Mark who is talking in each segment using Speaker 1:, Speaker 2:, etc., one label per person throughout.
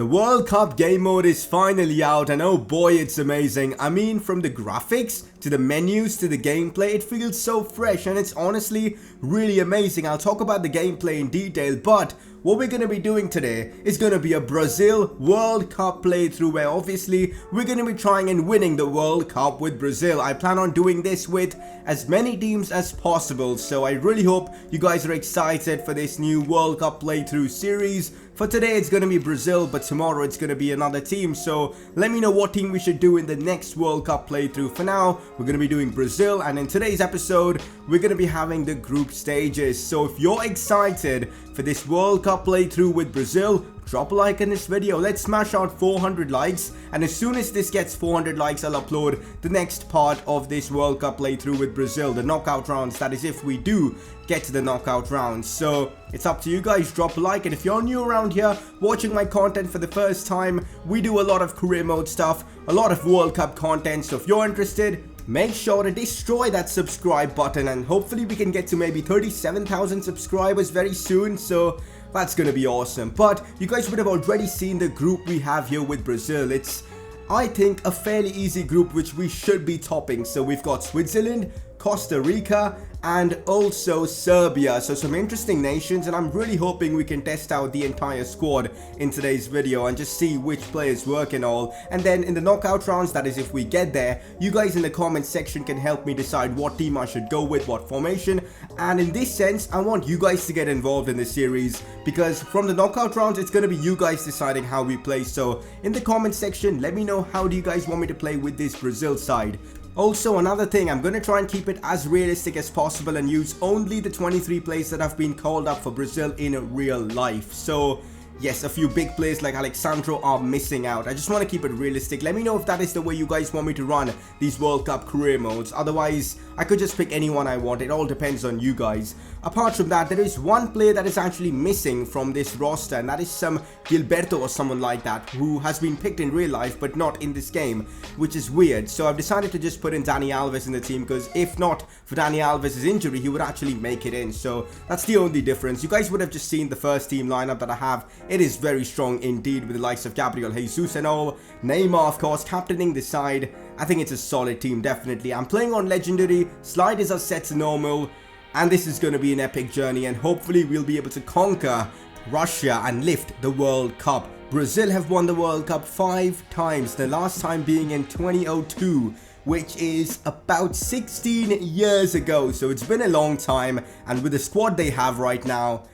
Speaker 1: The World Cup game mode is finally out and oh boy, it's amazing. I mean, from the graphics to the menus to the gameplay, it feels so fresh and it's honestly really amazing. I'll talk about the gameplay in detail, but what we're going to be doing today is going to be a Brazil World Cup playthrough where obviously we're going to be trying and winning the World Cup with Brazil. I plan on doing this with as many teams as possible, so I really hope you guys are excited for this new World Cup playthrough series. For today it's going to be Brazil, but tomorrow it's going to be another team, so let me know what team we should do in the next World Cup playthrough. For now, we're going to be doing Brazil, and in today's episode, we're going to be having the group stages. So if you're excited for this World Cup playthrough with Brazil, drop a like in this video. Let's smash out 400 likes, and as soon as this gets 400 likes, I'll upload the next part of this World Cup playthrough with Brazil, the knockout rounds. That is if we do get to the knockout rounds. So it's up to you guys. Drop a like, and if you're new around here watching my content for the first time, we do a lot of career mode stuff, a lot of World Cup content, so if you're interested, make sure to destroy that subscribe button, and hopefully we can get to maybe 37,000 subscribers very soon, so that's gonna be awesome. But you guys would have already seen the group we have here with Brazil. It's, I think, a fairly easy group which we should be topping. So we've got Switzerland, Costa Rica, and also Serbia. So some interesting nations, and I'm really hoping we can test out the entire squad in today's video and just see which players work and all. And then in the knockout rounds, that is if we get there, you guys in the comment section can help me decide what team I should go with, what formation. And in this sense, I want you guys to get involved in this series, because from the knockout rounds, it's going to be you guys deciding how we play. So in the comment section, let me know how do you guys want me to play with this Brazil side. Also, another thing, I'm going to try and keep it as realistic as possible and use only the 23 players that have been called up for Brazil in real life. So yes, a few big players like Alexandro are missing out. I just want to keep it realistic. Let me know if that is the way you guys want me to run these World Cup career modes. Otherwise, I could just pick anyone I want. It all depends on you guys. Apart from that, there is one player that is actually missing from this roster, and that is some Gilberto or someone like that, who has been picked in real life but not in this game, which is weird. So I've decided to just put in Dani Alves in the team, because if not for Dani Alves' injury, he would actually make it in. So that's the only difference. You guys would have just seen the first team lineup that I have. It is very strong indeed, with the likes of Gabriel Jesus and all. Neymar, of course, captaining the side. I think it's a solid team, definitely. I'm playing on Legendary, sliders are set to normal, and this is going to be an epic journey, and hopefully we'll be able to conquer Russia and lift the World Cup. Brazil have won the World Cup 5 times, the last time being in 2002. Which is about 16 years ago, so it's been a long time, and with the squad they have right now,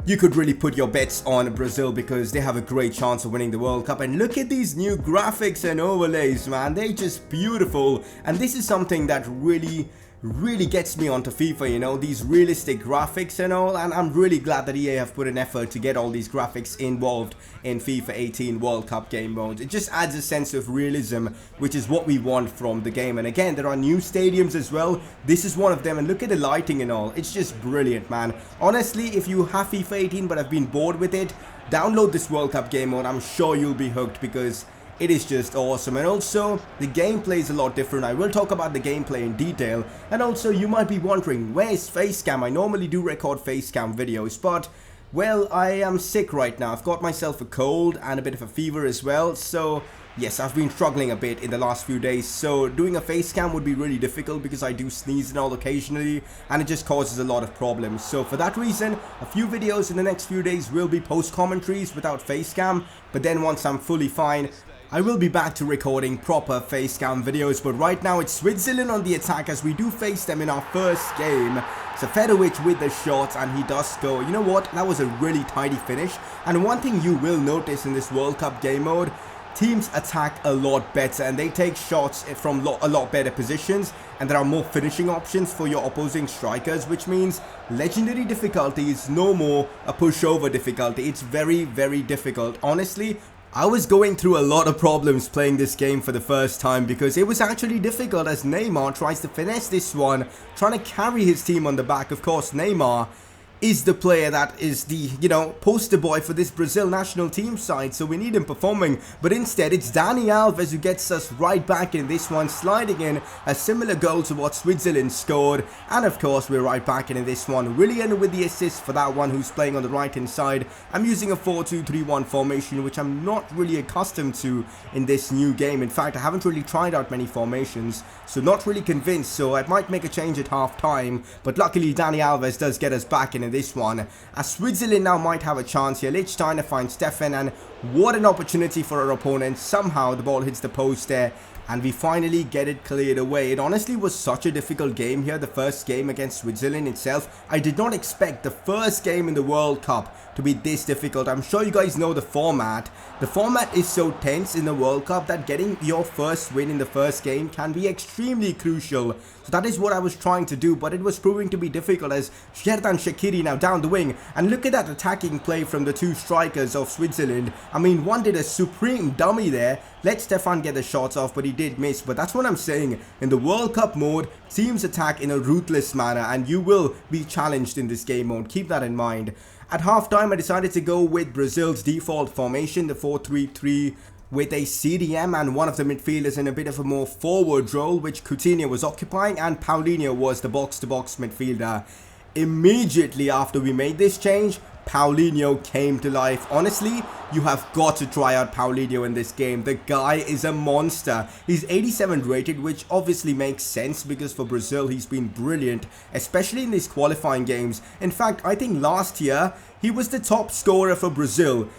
Speaker 1: you could really put your bets on Brazil, because they have a great chance of winning the World Cup. And look at these new graphics and overlays, man. They're just beautiful. And this is something that really gets me onto FIFA, you know, these realistic graphics and all. And I'm really glad that EA have put an effort to get all these graphics involved in FIFA 18 World Cup game modes. It just adds a sense of realism, which is what we want from the game. And again, there are new stadiums as well. This is one of them, and look at the lighting and all. It's just brilliant, man. Honestly, if you have FIFA 18 but have been bored with it, download this World Cup game mode. I'm sure you'll be hooked, because it is just awesome. And also, the gameplay is a lot different. I will talk about the gameplay in detail. And also, you might be wondering, where's Facecam? I normally do record Facecam videos, but, well, I am sick right now. I've got myself a cold and a bit of a fever as well. So, yes, I've been struggling a bit in the last few days. So, doing a Facecam would be really difficult, because I do sneeze and all occasionally, and it just causes a lot of problems. So, for that reason, a few videos in the next few days will be post-commentaries without Facecam. But then once I'm fully fine, I will be back to recording proper Facecam videos, but right now it's Switzerland on the attack as we do face them in our first game. Seferovic with the shot, and he does go. You know what? That was a really tidy finish. And one thing you will notice in this World Cup game mode, teams attack a lot better and they take shots from a lot better positions, and there are more finishing options for your opposing strikers, which means legendary difficulty is no more a pushover difficulty. It's very difficult. Honestly, I was going through a lot of problems playing this game for the first time, because it was actually difficult as Neymar tries to finesse this one, trying to carry his team on the back. Of course, Neymar is the player that is the, poster boy for this Brazil national team side, so we need him performing. But instead, it's Dani Alves who gets us right back in this one, sliding in a similar goal to what Switzerland scored. And of course, we're right back in this one. Willian with the assist for that one, who's playing on the right-hand side. I'm using a 4-2-3-1 formation, which I'm not really accustomed to in this new game. In fact, I haven't really tried out many formations, so not really convinced. So I might make a change at half-time, but luckily Dani Alves does get us back in this one. As Switzerland now might have a chance here. Lichtsteiner finds Stefan, and what an opportunity for our opponent. Somehow the ball hits the post there, and we finally get it cleared away. It honestly was such a difficult game here, the first game against Switzerland itself. I did not expect the first game in the World Cup to be this difficult. I'm sure you guys know the format. The format is so tense in the World Cup that getting your first win in the first game can be extremely crucial. So that is what I was trying to do, but it was proving to be difficult as Xherdan Shaqiri now down the wing. And look at that attacking play from the two strikers of Switzerland. I mean, one did a supreme dummy there. Let Stefan get the shots off, but he did miss. But that's what I'm saying. In the World Cup mode, teams attack in a ruthless manner, and you will be challenged in this game mode. Keep that in mind. At halftime, I decided to go with Brazil's default formation, the 4-3-3, with a CDM and one of the midfielders in a bit of a more forward role, which Coutinho was occupying, and Paulinho was the box-to-box midfielder. Immediately after we made this change, Paulinho came to life. Honestly, you have got to try out Paulinho in this game. The guy is a monster. He's 87 rated, which obviously makes sense because for Brazil, he's been brilliant, especially in these qualifying games. In fact, I think last year, he was the top scorer for Brazil,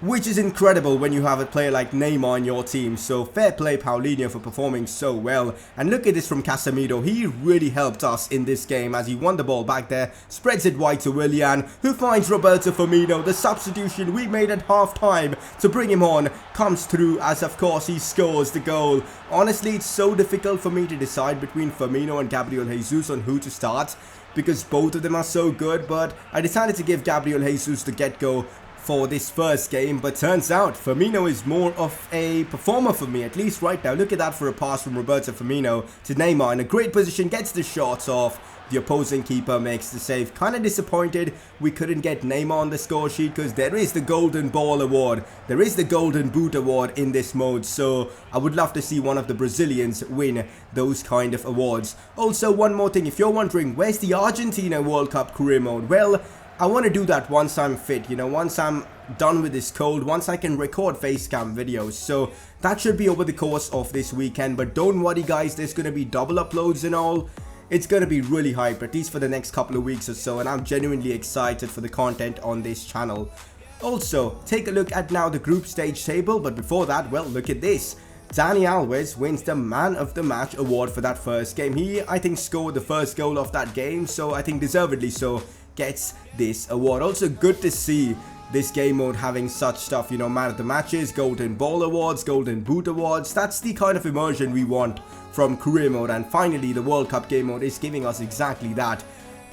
Speaker 1: which is incredible when you have a player like Neymar in your team. So fair play Paulinho for performing so well. And look at this from Casemiro. He really helped us in this game as he won the ball back there. Spreads it wide to Willian, who finds Roberto Firmino. The substitution we made at half-time to bring him on comes through as, of course, he scores the goal. Honestly, it's so difficult for me to decide between Firmino and Gabriel Jesus on who to start, because both of them are so good. But I decided to give Gabriel Jesus the get-go for this first game, but turns out Firmino is more of a performer for me, at least right now. Look at that for a pass from Roberto Firmino to Neymar in a great position, gets the shots off. The opposing keeper makes the save. Kind of disappointed we couldn't get Neymar on the score sheet, because there is the Golden Ball award, there is the Golden Boot award in this mode, so I would love to see one of the Brazilians win those kind of awards. Also, one more thing, if you're wondering, where's the Argentina World Cup career mode? Well, I want to do that once I'm fit, once I'm done with this cold, once I can record facecam videos. So that should be over the course of this weekend. But don't worry guys, there's going to be double uploads and all. It's going to be really hype, at least for the next couple of weeks or so. And I'm genuinely excited for the content on this channel. Also, take a look at now the group stage table. But before that, well, look at this. Dani Alves wins the Man of the Match award for that first game. He, I think, scored the first goal of that game. So I think deservedly so gets this award. Also good to see this game mode having such stuff, Man of the Matches, Golden Ball awards, Golden Boot awards. That's the kind of immersion we want from career mode, and finally the World Cup game mode is giving us exactly that.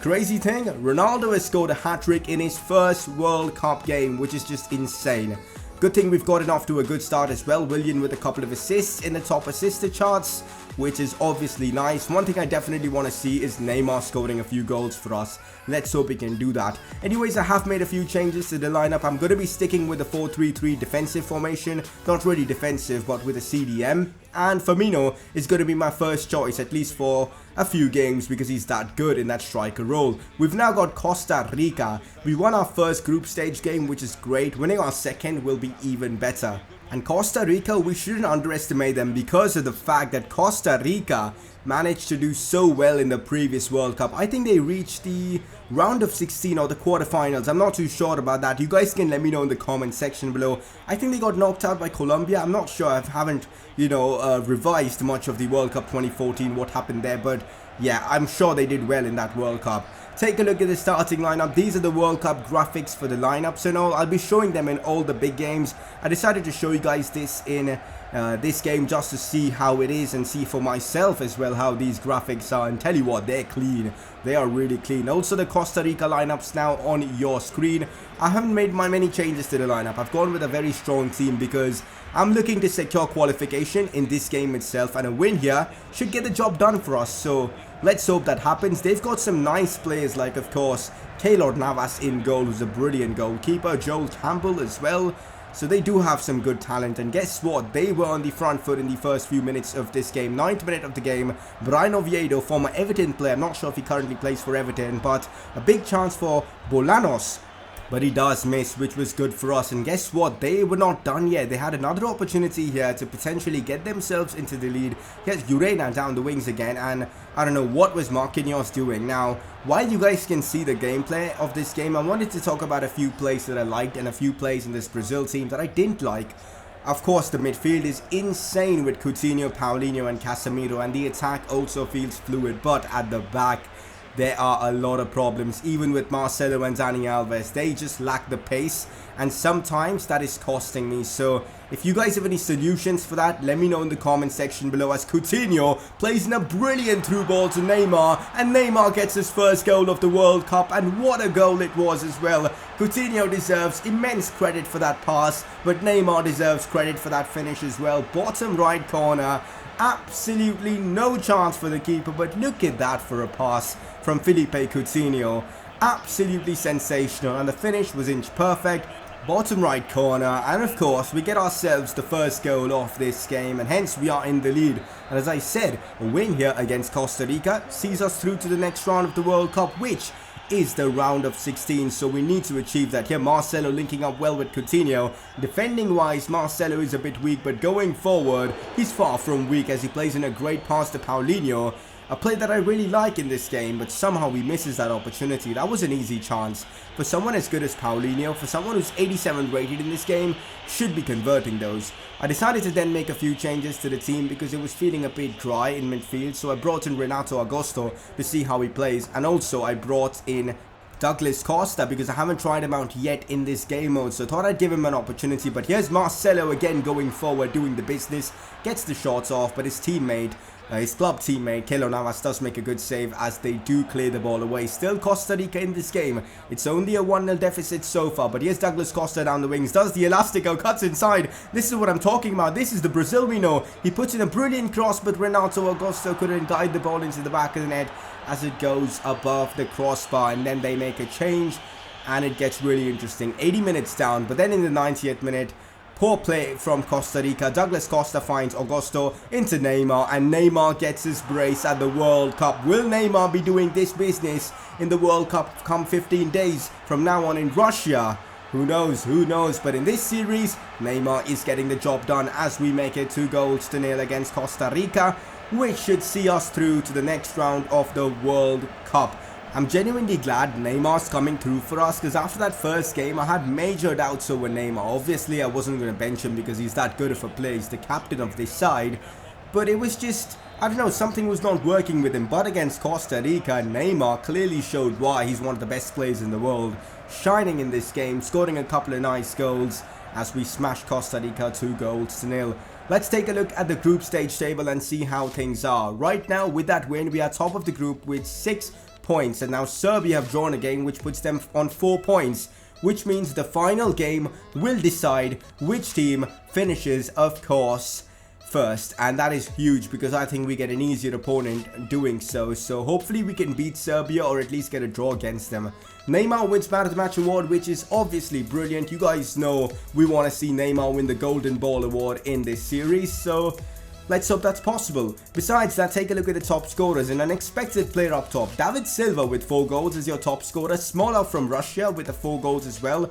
Speaker 1: Crazy thing, Ronaldo has scored a hat-trick in his first World Cup game, which is just insane. Good thing we've gotten off to a good start as well. Willian with a couple of assists in the top assister charts, which is obviously nice. One thing I definitely want to see is Neymar scoring a few goals for us. Let's hope he can do that. Anyways, I have made a few changes to the lineup. I'm going to be sticking with the 4-3-3 defensive formation. Not really defensive, but with a CDM. And Firmino is going to be my first choice, at least for a few games, because he's that good in that striker role. We've now got Costa Rica. We won our first group stage game, which is great. Winning our second will be even better. And Costa Rica, we shouldn't underestimate them because of the fact that Costa Rica managed to do so well in the previous World Cup. I think they reached the round of 16 or the quarterfinals. I'm not too sure about that. You guys can let me know in the comment section below. I think they got knocked out by Colombia. I'm not sure. I haven't, revised much of the World Cup 2014, what happened there. But yeah, I'm sure they did well in that World Cup. Take a look at the starting lineup. These are the World Cup graphics for the lineups and all. I'll be showing them in all the big games. I decided to show you guys this in this game just to see how it is and see for myself as well how these graphics are, and tell you what, they're clean. They are really clean. Also, the Costa Rica lineups now on your screen. I haven't made many changes to the lineup. I've gone with a very strong team because I'm looking to secure qualification in this game itself, and a win here should get the job done for us. So let's hope that happens. They've got some nice players like, of course, Keylor Navas in goal, who's a brilliant goalkeeper. Joel Campbell as well. So they do have some good talent, and guess what? They were on the front foot in the first few minutes of this game. 9th minute of the game, Brian Oviedo, former Everton player, I'm not sure if he currently plays for Everton, but a big chance for Bolanos. But he does miss, which was good for us. And guess what? They were not done yet. They had another opportunity here to potentially get themselves into the lead. Here's Urena down the wings again. And I don't know what was Marquinhos doing. Now, while you guys can see the gameplay of this game, I wanted to talk about a few plays that I liked and a few plays in this Brazil team that I didn't like. Of course, the midfield is insane with Coutinho, Paulinho and Casemiro. And the attack also feels fluid. But at the back, there are a lot of problems. Even with Marcelo and Dani Alves, they just lack the pace, and sometimes that is costing me. So if you guys have any solutions for that, let me know in the comment section below, as Coutinho plays in a brilliant through ball to Neymar, and Neymar gets his first goal of the World Cup, and what a goal it was as well. Coutinho deserves immense credit for that pass, but Neymar deserves credit for that finish as well. Bottom right corner. Absolutely no chance for the keeper, but look at that for a pass from Felipe Coutinho. Absolutely sensational, and the finish was inch perfect. Bottom right corner, and of course we get ourselves the first goal of this game, and hence we are in the lead. And as I said, a win here against Costa Rica sees us through to the next round of the World Cup, which is the round of 16, so we need to achieve that. Here Marcelo linking up well with Coutinho. Defending wise, Marcelo is a bit weak, but going forward he's far from weak, as he plays in a great pass to Paulinho. A play that I really like in this game, but somehow he misses that opportunity. That was an easy chance. For someone as good as Paulinho, for someone who's 87 rated in this game, should be converting those. I decided to then make a few changes to the team because it was feeling a bit dry in midfield, so I brought in Renato Augusto to see how he plays, and also I brought in Douglas Costa because I haven't tried him out yet in this game mode, so I thought I'd give him an opportunity. But here's Marcelo again going forward, doing the business, gets the shots off, but his teammate, his club teammate Keylor Navas does make a good save as they do clear the ball away. Still Costa Rica in this game. It's only a 1-0 deficit so far, but here's Douglas Costa down the wings, does the elastico, cuts inside. This is what I'm talking about. This is the Brazil we know. He puts in a brilliant cross, but Renato Augusto couldn't guide the ball into the back of the net as it goes above the crossbar, and then they make a change and it gets really interesting. 80 minutes down, but then in the 90th minute, poor play from Costa Rica. Douglas Costa finds Augusto into Neymar, and Neymar gets his brace at the World Cup. Will Neymar be doing this business in the World Cup come 15 days from now on in Russia? Who knows, who knows, but in this series, Neymar is getting the job done as we make it 2-0 against Costa Rica, which should see us through to the next round of the World Cup. I'm genuinely glad Neymar's coming through for us, because after that first game I had major doubts over Neymar. Obviously I wasn't going to bench him because he's that good of a player, he's the captain of this side, but it was just, I don't know, something was not working with him. But against Costa Rica, Neymar clearly showed why he's one of the best players in the world, shining in this game, scoring a couple of nice goals as we smash Costa Rica 2-0. Let's take a look at the group stage table and see how things are. Right now, with that win, we are top of the group with 6 points, and now Serbia have drawn a game which puts them on 4 points, which means the final game will decide which team finishes, of course, first. And that is huge because I think we get an easier opponent doing so. So hopefully we can beat Serbia or at least get a draw against them. Neymar wins Man of the Match award, which is obviously brilliant. You guys know we want to see Neymar win the Golden Ball award in this series, so let's hope that's possible. Besides that, take a look at the top scorers. An unexpected player up top. David Silva with 4 goals is your top scorer. Smolar from Russia with the 4 goals as well.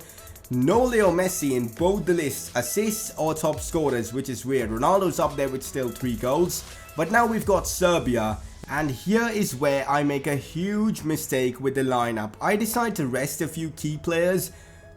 Speaker 1: No Leo Messi in both the lists, assists or top scorers, which is weird. Ronaldo's up there with still 3 goals. But now we've got Serbia. And here is where I make a huge mistake with the lineup. I decide to rest a few key players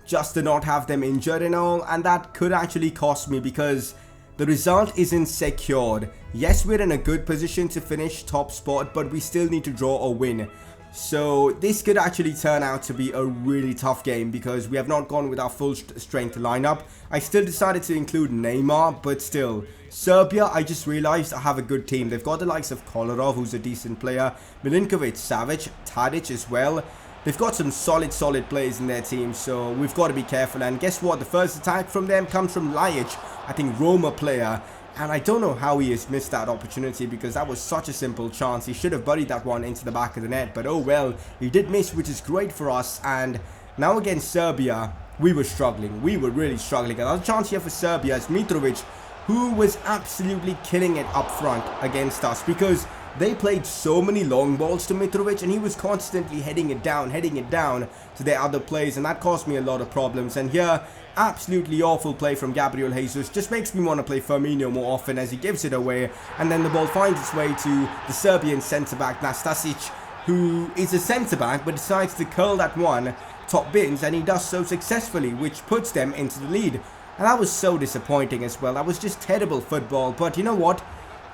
Speaker 1: just to not have them injured and all. And that could actually cost me because the result isn't secured. Yes, we're in a good position to finish top spot, but we still need to draw or win. So this could actually turn out to be a really tough game because we have not gone with our full strength lineup. I still decided to include Neymar, but still, Serbia, I just realized I have a good team. They've got the likes of Kolarov, who's a decent player, Milinkovic, Savic, Tadic as well. They've got some solid players in their team, so we've got to be careful. And guess what? The first attack from them comes from Lajic, I think Roma player. And I don't know how he has missed that opportunity because that was such a simple chance. He should have buried that one into the back of the net. But oh well, he did miss, which is great for us. And now against Serbia, we were struggling. We were really struggling. Another chance here for Serbia is Mitrovic, who was absolutely killing it up front against us because they played so many long balls to Mitrovic and he was constantly heading it down to their other players, and that caused me a lot of problems. And here, absolutely awful play from Gabriel Jesus. Just makes me want to play Firmino more often as he gives it away, and then the ball finds its way to the Serbian centre-back Nastasic, who is a centre-back but decides to curl that one top bins, and he does so successfully, which puts them into the lead. And that was so disappointing as well. That was just terrible football. But you know what?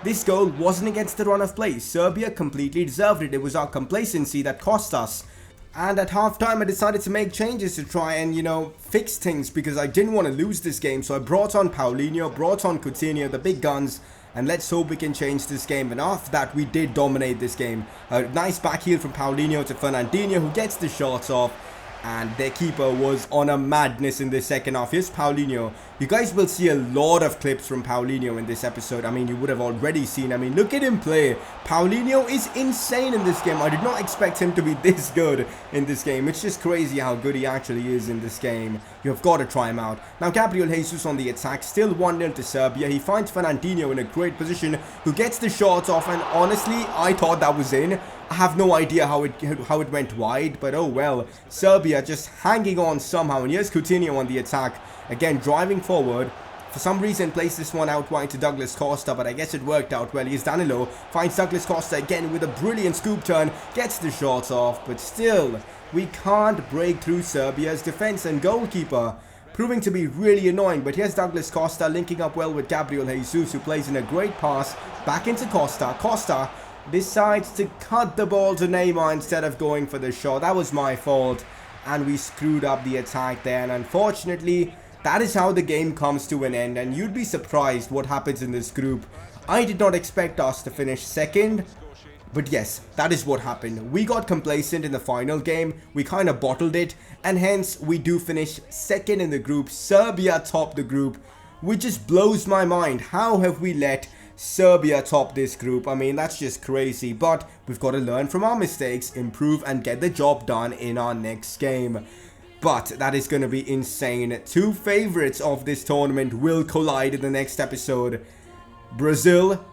Speaker 1: This goal wasn't against the run of play. Serbia completely deserved it. It was our complacency that cost us. And at halftime, I decided to make changes to try and, you know, fix things because I didn't want to lose this game. So I brought on Paulinho, brought on Coutinho, the big guns. And let's hope we can change this game. And after that, we did dominate this game. A nice back heel from Paulinho to Fernandinho, who gets the shots off. And their keeper was on a madness in the second half. Here's Paulinho. You guys will see a lot of clips from Paulinho in this episode. I mean, you would have already seen. I mean, look at him play. Paulinho is insane in this game. I did not expect him to be this good in this game. It's just crazy how good he actually is in this game. You have got to try him out. Now, Gabriel Jesus on the attack. Still 1-0 to Serbia. He finds Fernandinho in a great position, who gets the shot off. And honestly, I thought that was in. I have no idea how it went wide, but oh well. Serbia just hanging on somehow. And here's Coutinho on the attack. Again, driving forward. For some reason, plays this one out wide to Douglas Costa, but I guess it worked out well. Here's Danilo. Finds Douglas Costa again with a brilliant scoop turn. Gets the shots off, but still, we can't break through Serbia's defense and goalkeeper. Proving to be really annoying, but here's Douglas Costa linking up well with Gabriel Jesus, who plays in a great pass back into Costa. Costa decides to cut the ball to Neymar instead of going for the shot. That was my fault, and we screwed up the attack there, and unfortunately, that is how the game comes to an end. And you'd be surprised what happens in this group. I did not expect us to finish second, but yes, that is what happened. We got complacent in the final game, we kind of bottled it, and hence we do finish second in the group. Serbia topped the group, which just blows my mind. How have we let Serbia top this group? I mean, that's just crazy, but we've got to learn from our mistakes, improve, and get the job done in our next game. But that is going to be insane. Two favorites of this tournament will collide in the next episode. Brazil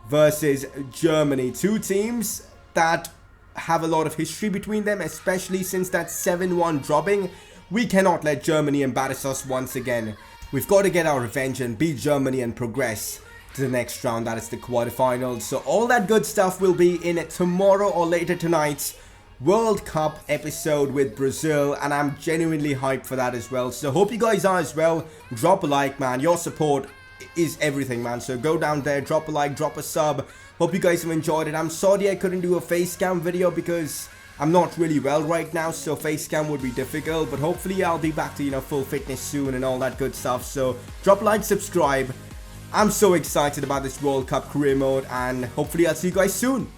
Speaker 1: versus Germany. Two teams that have a lot of history between them, especially since that 7-1 dropping. We cannot let Germany embarrass us once again. We've got to get our revenge and beat Germany and progress to the next round. That is the quarterfinals. So all that good stuff will be in tomorrow or later tonight's World Cup episode with Brazil, and I'm genuinely hyped for that as well. So hope you guys are as well. Drop a like, man. Your support is everything, man. So go down there, drop a like, drop a sub. Hope you guys have enjoyed it. I'm sorry I couldn't do a face cam video because I'm not really well right now, so face cam would be difficult, but hopefully I'll be back to, you know, full fitness soon and all that good stuff. So drop a like, subscribe. I'm so excited about this World Cup career mode, and hopefully I'll see you guys soon.